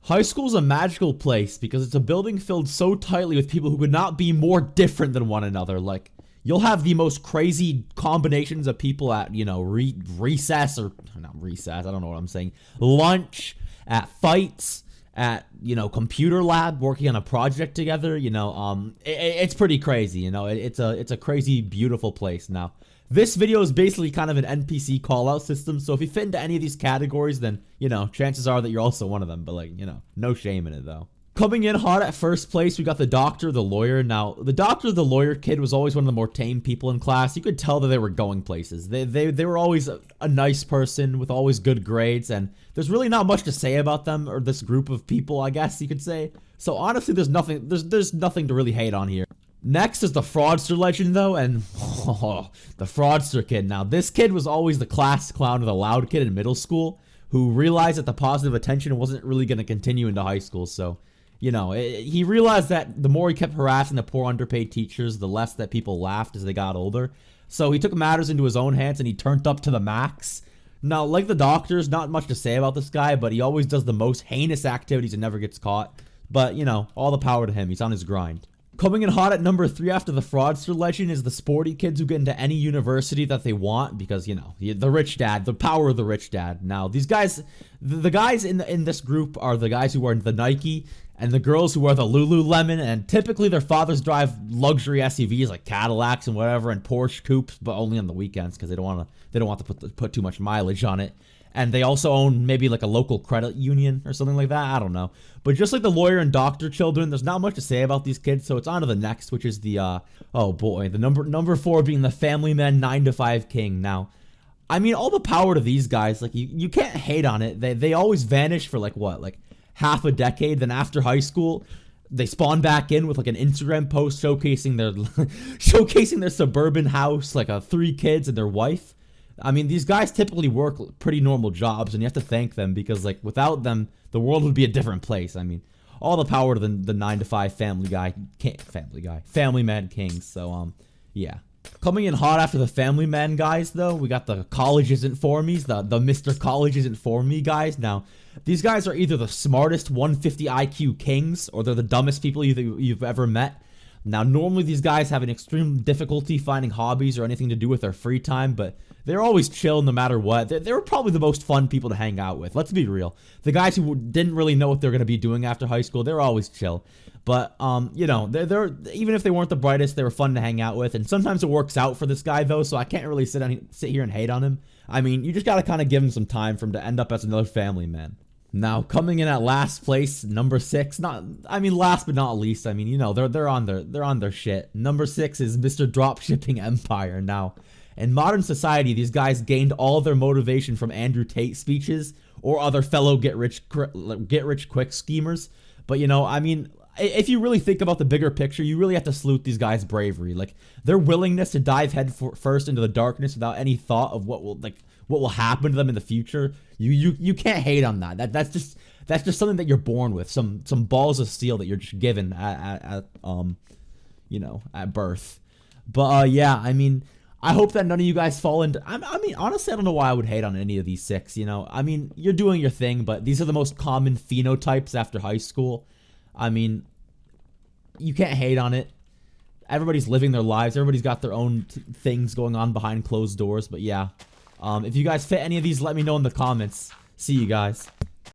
High school is a magical place because it's a building filled so tightly with people who could not be more different than one another. Like, you'll have the most crazy combinations of people at, recess, or not recess, I don't know what I'm saying, lunch, at fights, at, computer lab, working on a project together. It's pretty crazy. It's a crazy, beautiful place. Now, this video is basically kind of an NPC call-out system, so if you fit into any of these categories, then, chances are that you're also one of them, but, no shame in it, though. Coming in hot at first place, we got the doctor, the lawyer. Now, the doctor, the lawyer kid was always one of the more tame people in class. You could tell that they were going places. They were always a nice person with always good grades, and there's really not much to say about them, or this group of people, I guess you could say. So, honestly, there's nothing to really hate on here. Next is the fraudster legend, though, and the fraudster kid. Now, this kid was always the class clown or the loud kid in middle school who realized that the positive attention wasn't really going to continue into high school. So, he realized that the more he kept harassing the poor underpaid teachers, the less that people laughed as they got older. So he took matters into his own hands and he turned up to the max. Now, like the doctors, not much to say about this guy, but he always does the most heinous activities and never gets caught. But, all the power to him. He's on his grind. Coming in hot at number 3 after the fraudster legend is the sporty kids who get into any university that they want because, the rich dad, the power of the rich dad. Now, these guys, the guys in this group are the guys who wear the Nike and the girls who wear the Lululemon, and typically their fathers drive luxury SUVs like Cadillacs and whatever and Porsche coupes, but only on the weekends because they don't want to put too much mileage on it. And they also own maybe like a local credit union or something like that. I don't know. But just like the lawyer and doctor children, there's not much to say about these kids. So it's on to the next, which is the, the number 4 being the family man 9 to 5 king. Now, I mean, all the power to these guys. Like, you can't hate on it. They always vanish for like half a decade. Then after high school, they spawn back in with like an Instagram post showcasing their suburban house, like 3 kids and their wife. I mean, these guys typically work pretty normal jobs, and you have to thank them because, without them, the world would be a different place. I mean, all the power to the 9 to 5 family man kings. So, yeah. Coming in hot after the family man guys, though, we got the college isn't for me's, the Mr. College isn't for me guys. Now, these guys are either the smartest 150 IQ kings, or they're the dumbest people you've ever met. Now, normally these guys have an extreme difficulty finding hobbies or anything to do with their free time, but they're always chill no matter what. They were probably the most fun people to hang out with. Let's be real. The guys who didn't really know what they were going to be doing after high school, they were always chill. But, they're even if they weren't the brightest, they were fun to hang out with. And sometimes it works out for this guy, though, so I can't really sit here and hate on him. I mean, you just got to kind of give him some time for him to end up as another family man. Now, coming in at last place, number 6, last but not least, they're on their shit. Number 6 is Mr. Dropshipping Empire. Now, in modern society, these guys gained all their motivation from Andrew Tate speeches or other fellow get rich quick schemers. But, if you really think about the bigger picture, you really have to salute these guys' bravery. Like, their willingness to dive first into the darkness without any thought of what will happen to them in the future. You can't hate on that. That's just something that you're born with. Some balls of steel that you're just given at birth. But yeah, I hope that none of you guys fall into. Honestly, I don't know why I would hate on any of these 6. You're doing your thing, but these are the most common phenotypes after high school. You can't hate on it. Everybody's living their lives. Everybody's got their own things going on behind closed doors. But yeah, if you guys fit any of these, let me know in the comments. See you guys.